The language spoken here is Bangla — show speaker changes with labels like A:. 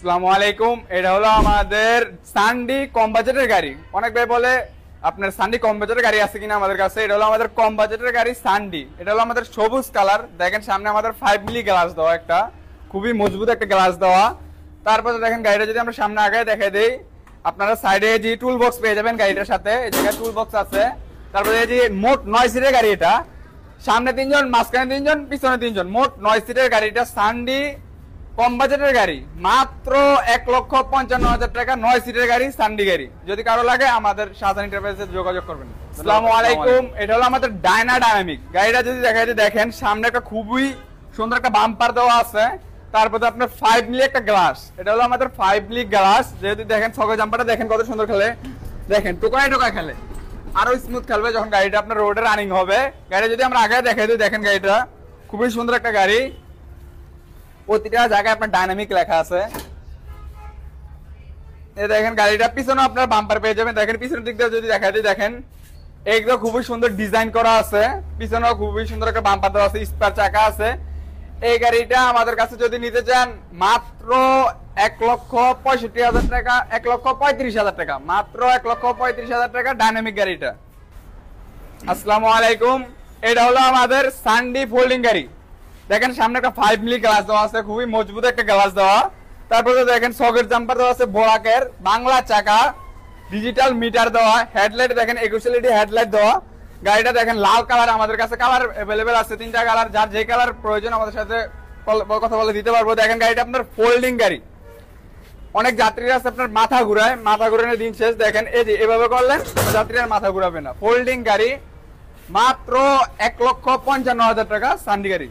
A: আসসালামু আলাইকুম। এটা হলো আমাদের সান্ডি কম বাজেটের গাড়ি। অনেক ভাই বলে আপনার সান্ডি কম বাজেটের গাড়ি আছে কিনা আমাদের কাছে। এটা হলো আমাদের কম বাজেটের গাড়ি সান্ডি। এটা হলো আমাদের সবুজ কালার। দেখেন সামনে আমাদের 5 মিলি গ্লাস দেওয়া, একটা খুবই মজবুত একটা গ্লাস দেওয়া। তারপরে দেখেন গাড়িটা যদি আমরা সামনে আগে দেখাই দেই, আপনারা সাইডে যে টুল বক্স পেয়ে যাবেন গাড়িটার সাথে। এই জায়গায় টুল বক্স আছে। তারপরে এই যে মোট 9 সিটের গাড়ি, এটা সামনে 3 জন, মাঝখানে 3 জন, পিছনে 3 জন, মোট 9 সিটের গাড়ি। এটা সান্ডি কম বাজেটের গাড়ি, মাত্র 1,55,000 টাকা 9 সিটের গাড়ি, সান্ডি গাড়ি। যদি কারো লাগে আমাদের শাহজাহান এন্টারপ্রাইজে যোগাযোগ করবেন। আসসালামু আলাইকুম। এটা হলো আমাদের ডাইনামিক গাড়িটা। যদি দেখাইতে দেখেন সামনে একটা খুবই সুন্দর একটা বাম্পার দেওয়া আছে। তারপরে আপনার 5 মিলি একটা গ্লাস। এটা হলো আমাদের 5 মিলি গ্লাস। যেহেতু দেখেন ছকে জাম্পারটা দেখেন কত সুন্দর খেলে, দেখেন টোকা খেলে, আরো স্মুথ খেলবে যখন গাড়িটা আপনার রোডে রানিং হবে। গাড়ি যদি আমরা আগে দেখাই দিই, দেখেন গাড়িটা খুবই সুন্দর একটা গাড়ি। প্রতিটা জায়গায় আপনার ডাইনামিক লেখা আছে। এই দেখেন গাড়িটা পিছনে আপনার বাম্পার পেয়ে যাবেন। দেখেন পিছনের দিক দিয়ে যদি দেখাই দিই, দেখেন একদম খুবই সুন্দর ডিজাইন করা আছে। পিছনেও খুবই সুন্দর একটা বাম্পার দেওয়া আছে, স্পার চাকা আছে। এই গাড়িটা আমাদের কাছে যদি নিতে চান মাত্র 1,65,000 টাকা, 1,35,000 টাকা, মাত্র 1,35,000 টাকা ডাইনামিক গাড়িটা। আসসালামু আলাইকুম। এটা হলো আমাদের সান্ডি ফোল্ডিং গাড়ি। দেখেন সামনে একটা 5 মিলি গ্লাস দেওয়া আছে, খুবই মজবুত একটা গ্লাস দেওয়া। তারপরে দেখেন সকেট জাম্পার দেওয়া আছে, বোরাকের বাংলা চাকা, ডিজিটাল মিটার দেওয়া, হেডলাইট দেখেন 21 এলইডি হেডলাইট দেওয়া। গাড়িটা দেখেন লাল কালার, আমাদের কাছে কালার अवेलेबल আছে 3টা কালার। যার যে কালার প্রয়োজন আমাদের সাথে কথা বলে দিতে পারবো। দেখেন গাড়িটা আপনার ফোল্ডিং গাড়ি। অনেক যাত্রীরা আছে আপনার মাথা ঘুরানোর দিন শেষ। দেখেন এই যে এভাবে করলেন যাত্রীরা মাথা ঘুরাবে না। ফোল্ডিং গাড়ি, মাত্র 1,55,000 টাকা সান্ডি গাড়ি।